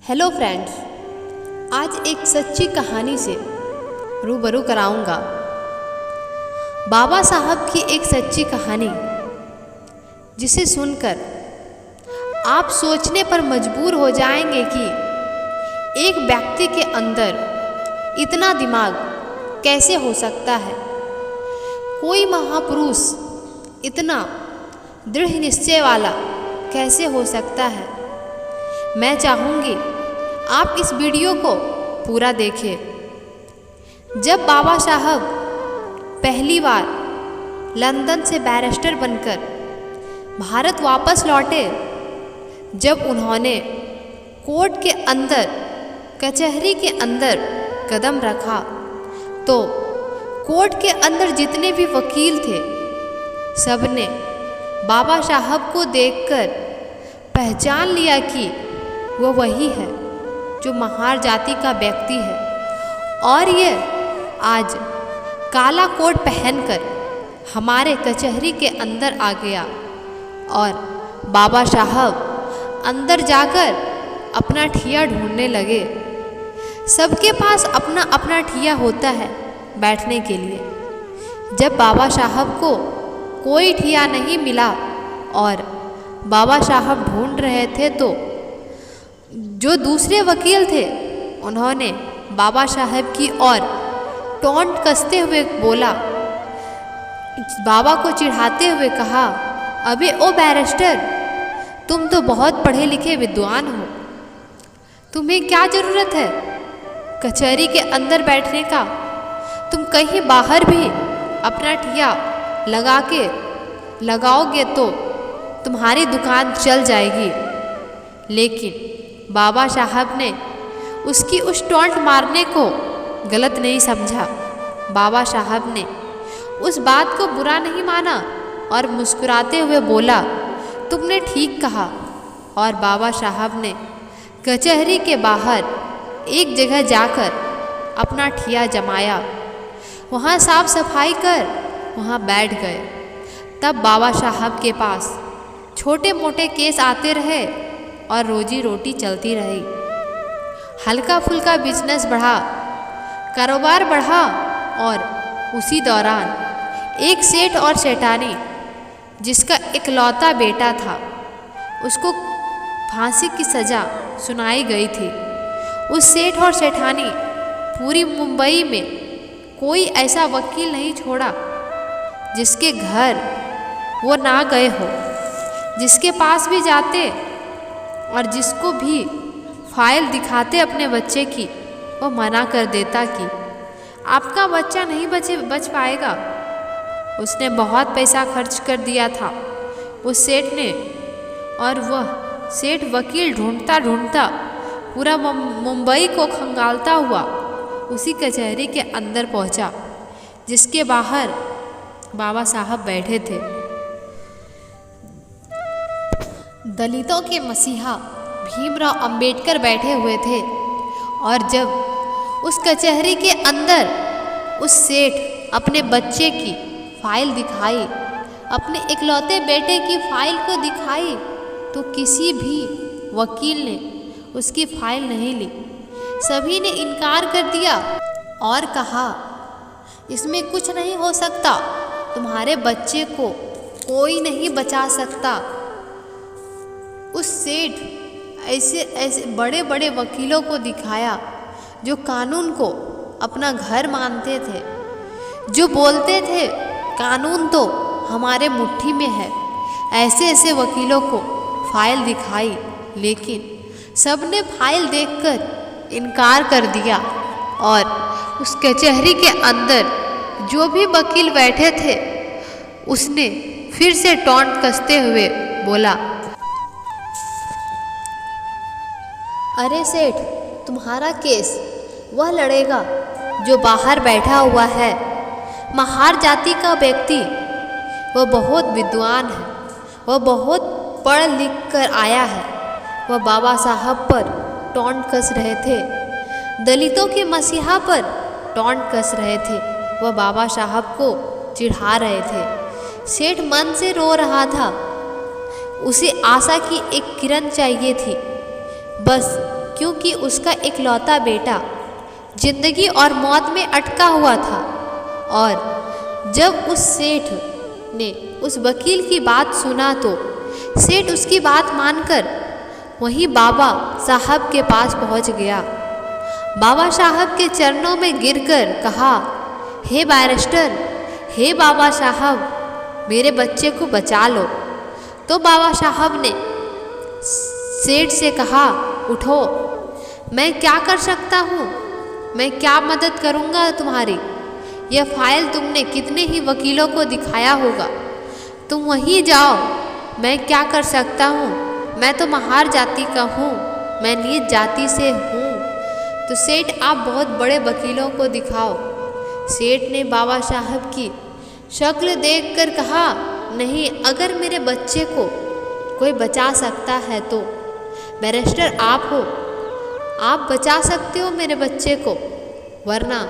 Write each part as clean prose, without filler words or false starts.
Hello friends, आज एक सच्ची कहानी से रूबरू कराऊंगा। बाबा साहब की एक सच्ची कहानी जिसे सुनकर आप सोचने पर मजबूर हो जाएंगे कि एक व्यक्ति के अंदर इतना दिमाग कैसे हो सकता है। कोई महापुरुष इतना दृढ़ निश्चय वाला कैसे हो सकता है। मैं चाहूँगी आप इस वीडियो को पूरा देखें। जब बाबा साहब पहली बार लंदन से बैरिस्टर बनकर भारत वापस लौटे, जब उन्होंने कोर्ट के अंदर, कचहरी के अंदर कदम रखा, तो कोर्ट के अंदर जितने भी वकील थे, सबने बाबा साहब को देखकर पहचान लिया कि वो वही है जो महार जाति का व्यक्ति है। और ये आज काला कोट पहनकर हमारे कचहरी के अंदर आ गया और बाबा साहब अंदर जाकर अपना ठिया ढूंढने लगे। सबके पास अपना अपना ठिया होता है बैठने के लिए। जब बाबा साहब को कोई ठिया नहीं मिला और बाबा साहब ढूंढ रहे थे, तो जो दूसरे वकील थे उन्होंने बाबा साहब की ओर टोंट कसते हुए बोला, बाबा को चिढ़ाते हुए कहा, अबे ओ बैरिस्टर, तुम तो बहुत पढ़े लिखे विद्वान हो, तुम्हें क्या ज़रूरत है कचहरी के अंदर बैठने का। तुम कहीं बाहर भी अपना ठिया लगाओगे तो तुम्हारी दुकान चल जाएगी। लेकिन बाबा साहब ने उसकी उस टोंट मारने को गलत नहीं समझा। बाबा साहब ने उस बात को बुरा नहीं माना और मुस्कुराते हुए बोला, तुमने ठीक कहा। और बाबा साहब ने कचहरी के बाहर एक जगह जाकर अपना ठिया जमाया, वहाँ साफ सफाई कर वहाँ बैठ गए। तब बाबा साहब के पास छोटे मोटे केस आते रहे और रोजी रोटी चलती रही। हल्का फुल्का बिजनेस बढ़ा, कारोबार बढ़ा। और उसी दौरान एक सेठ और सेठानी, जिसका इकलौता बेटा था, उसको फांसी की सज़ा सुनाई गई थी। उस सेठ और सेठानी पूरी मुंबई में कोई ऐसा वकील नहीं छोड़ा जिसके घर वो ना गए हो। जिसके पास भी जाते और जिसको भी फाइल दिखाते अपने बच्चे की, वो मना कर देता कि आपका बच्चा नहीं बच पाएगा। उसने बहुत पैसा खर्च कर दिया था उस सेठ ने, और वह सेठ वकील ढूंढता ढूंढता पूरा मुंबई को खंगालता हुआ उसी कचहरी के अंदर पहुंचा, जिसके बाहर बाबा साहब बैठे थे। दलितों के मसीहा भीमराव अंबेडकर बैठे हुए थे। और जब उस कचहरी के अंदर उस सेठ अपने बच्चे की फाइल दिखाई, अपने इकलौते बेटे की फाइल को दिखाई, तो किसी भी वकील ने उसकी फाइल नहीं ली। सभी ने इनकार कर दिया और कहा, इसमें कुछ नहीं हो सकता, तुम्हारे बच्चे को कोई नहीं बचा सकता। उस सेठ ऐसे बड़े बड़े वकीलों को दिखाया जो कानून को अपना घर मानते थे, जो बोलते थे कानून तो हमारे मुट्ठी में है। ऐसे ऐसे वकीलों को फाइल दिखाई, लेकिन सबने फाइल देखकर इनकार कर दिया। और उस कचहरी के अंदर जो भी वकील बैठे थे, उसने फिर से टोंट कसते हुए बोला, अरे सेठ, तुम्हारा केस वह लड़ेगा जो बाहर बैठा हुआ है, महार जाति का व्यक्ति। वह बहुत विद्वान है, वह बहुत पढ़ लिख कर आया है। वह बाबा साहब पर टोंट कस रहे थे, दलितों के मसीहा पर टोंट कस रहे थे, वह बाबा साहब को चिढ़ा रहे थे। सेठ मन से रो रहा था। उसे आशा की एक किरण चाहिए थी, बस क्योंकि उसका इकलौता बेटा जिंदगी और मौत में अटका हुआ था। और जब उस सेठ ने उस वकील की बात सुना तो सेठ उसकी बात मानकर वहीं बाबा साहब के पास पहुंच गया। बाबा साहब के चरणों में गिरकर कहा, हे बैरिस्टर, हे बाबा साहब, मेरे बच्चे को बचा लो। तो बाबा साहब ने सेठ से कहा, उठो, मैं क्या कर सकता हूँ, मैं क्या मदद करूँगा तुम्हारी। यह फाइल तुमने कितने ही वकीलों को दिखाया होगा, तुम वहीं जाओ, मैं क्या कर सकता हूँ, मैं तो महार जाति का हूँ, मैं नीच जाति से हूँ। तो सेठ आप बहुत बड़े वकीलों को दिखाओ। सेठ ने बाबा साहब की शक्ल देखकर कहा, नहीं, अगर मेरे बच्चे को कोई बचा सकता है तो बैरिस्टर आप हो, आप बचा सकते हो मेरे बच्चे को, वरना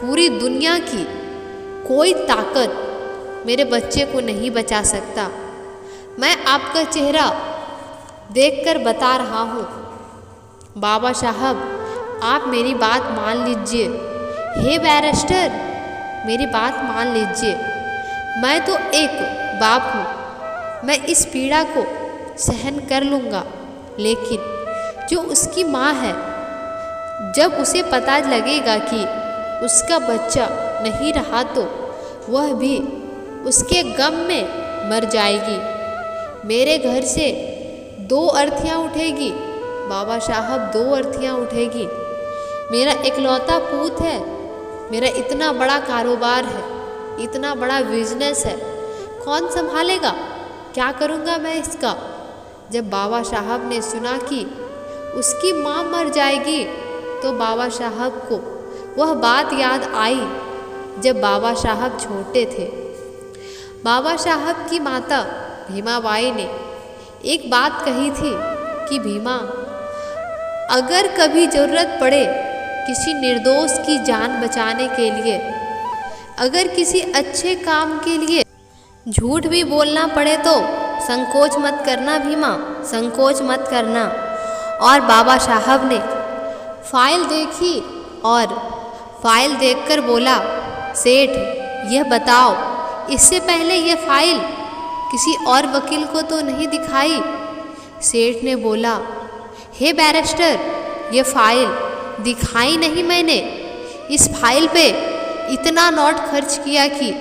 पूरी दुनिया की कोई ताकत मेरे बच्चे को नहीं बचा सकता। मैं आपका चेहरा देखकर बता रहा हूँ। बाबा साहब, आप मेरी बात मान लीजिए। हे बैरिस्टर, मेरी बात मान लीजिए। मैं तो एक बाप हूँ, मैं इस पीड़ा को सहन कर लूँगा, लेकिन जो उसकी माँ है, जब उसे पता लगेगा कि उसका बच्चा नहीं रहा तो वह भी उसके गम में मर जाएगी। मेरे घर से 2 अर्थियाँ उठेगी बाबा साहब, 2 अर्थियाँ उठेगी। मेरा इकलौता पूत है, मेरा इतना बड़ा कारोबार है, इतना बड़ा बिजनेस है, कौन संभालेगा, क्या करूँगा मैं इसका। जब बाबा साहब ने सुना कि उसकी माँ मर जाएगी तो बाबा साहब को वह बात याद आई जब बाबा साहब छोटे थे। बाबा साहब की माता भीमाबाई ने एक बात कही थी कि भीमा, अगर कभी ज़रूरत पड़े किसी निर्दोष की जान बचाने के लिए, अगर किसी अच्छे काम के लिए झूठ भी बोलना पड़े तो संकोच मत करना भीमा, संकोच मत करना। और बाबा साहब ने फाइल देखी और फाइल देखकर बोला, सेठ, यह बताओ, इससे पहले यह फाइल किसी और वकील को तो नहीं दिखाई। सेठ ने बोला, हे बैरिस्टर, यह फाइल दिखाई नहीं मैंने। इस फाइल पे इतना नोट खर्च किया कि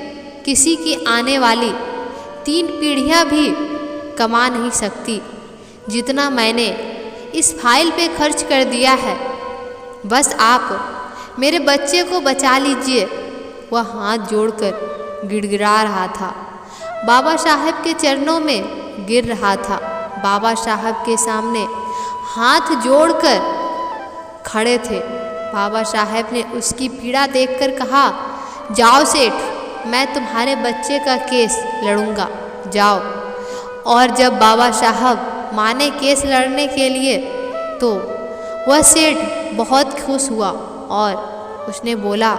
किसी की आने वाली 3 पीढ़ियाँ भी कमा नहीं सकती जितना मैंने इस फाइल पे खर्च कर दिया है। बस आप मेरे बच्चे को बचा लीजिए। वह हाथ जोड़कर गिड़गिड़ा रहा था, बाबा साहब के चरणों में गिर रहा था। बाबा साहब के सामने हाथ जोड़कर खड़े थे। बाबा साहब ने उसकी पीड़ा देखकर कहा, जाओ सेठ, मैं तुम्हारे बच्चे का केस लड़ूंगा, जाओ। और जब बाबा साहब माने केस लड़ने के लिए तो वह सेठ बहुत खुश हुआ और उसने बोला,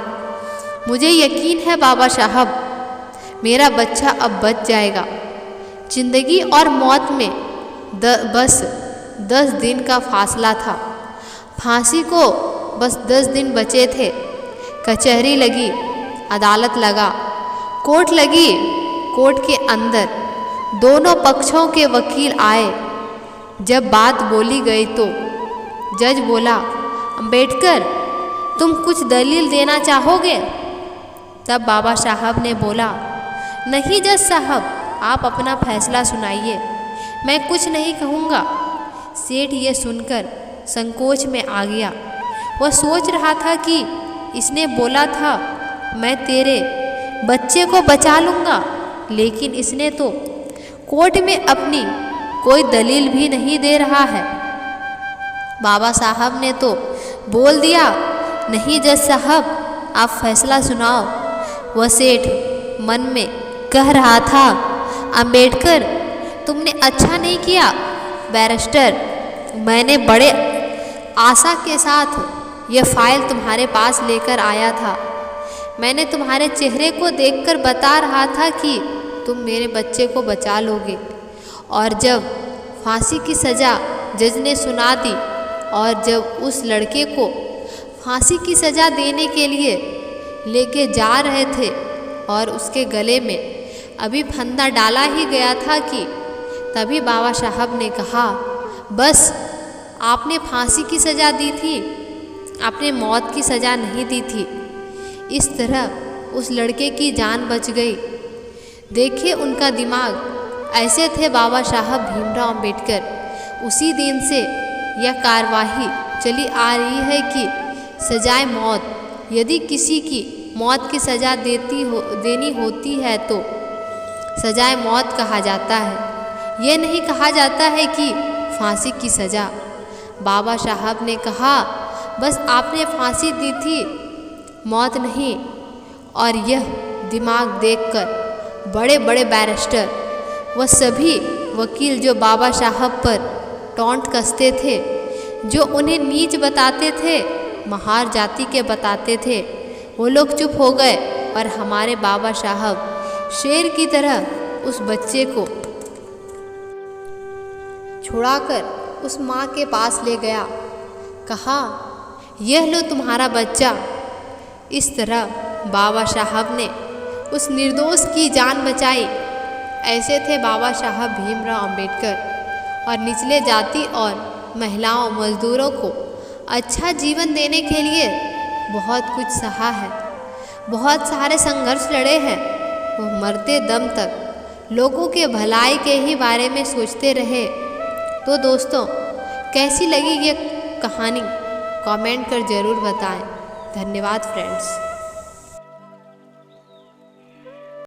मुझे यकीन है बाबा साहब, मेरा बच्चा अब बच जाएगा। जिंदगी और मौत में बस 10 दिन का फासला था। फांसी को बस 10 दिन बचे थे। कचहरी लगी, अदालत लगा, कोर्ट लगी। कोर्ट के अंदर दोनों पक्षों के वकील आए। जब बात बोली गई तो जज बोला, अंबेडकर, तुम कुछ दलील देना चाहोगे? तब बाबा साहब ने बोला, नहीं जज साहब, आप अपना फैसला सुनाइए, मैं कुछ नहीं कहूँगा। सेठ ये सुनकर संकोच में आ गया। वह सोच रहा था कि इसने बोला था मैं तेरे बच्चे को बचा लूँगा, लेकिन इसने तो कोर्ट में अपनी कोई दलील भी नहीं दे रहा है। बाबा साहब ने तो बोल दिया, नहीं जज साहब, आप फैसला सुनाओ। वह सेठ मन में कह रहा था, अंबेडकर, तुमने अच्छा नहीं किया। बैरिस्टर, मैंने बड़े आशा के साथ यह फाइल तुम्हारे पास लेकर आया था। मैंने तुम्हारे चेहरे को देखकर बता रहा था कि तुम मेरे बच्चे को बचा लोगे। और जब फांसी की सज़ा जज ने सुना दी और जब उस लड़के को फांसी की सज़ा देने के लिए लेके जा रहे थे और उसके गले में अभी फंदा डाला ही गया था कि तभी बाबा साहब ने कहा, बस आपने फांसी की सज़ा दी थी, आपने मौत की सज़ा नहीं दी थी। इस तरह उस लड़के की जान बच गई। देखिए उनका दिमाग ऐसे थे बाबा साहब भीमराव अंबेडकर। उसी दिन से यह कार्यवाही चली आ रही है कि सजाए मौत, यदि किसी की मौत की सज़ा देनी होती है तो सजाए मौत कहा जाता है। यह नहीं कहा जाता है कि फांसी की सज़ा। बाबा साहब ने कहा, बस आपने फांसी दी थी, मौत नहीं। और यह दिमाग देखकर बड़े बड़े बैरिस्टर व सभी वकील जो बाबा साहब पर टॉन्ट कसते थे, जो उन्हें नीच बताते थे, महार जाति के बताते थे, वो लोग चुप हो गए और हमारे बाबा साहब शेर की तरह उस बच्चे को छुड़ाकर उस माँ के पास ले गया। कहा, यह लो तुम्हारा बच्चा। इस तरह बाबा साहब ने उस निर्दोष की जान बचाई। ऐसे थे बाबा साहब भीमराव अंबेडकर। और निचले जाति और महिलाओं मजदूरों को अच्छा जीवन देने के लिए बहुत कुछ सहा है, बहुत सारे संघर्ष लड़े हैं। वो मरते दम तक लोगों के भलाई के ही बारे में सोचते रहे। तो दोस्तों, कैसी लगी ये कहानी कमेंट कर ज़रूर बताएं। धन्यवाद फ्रेंड्स।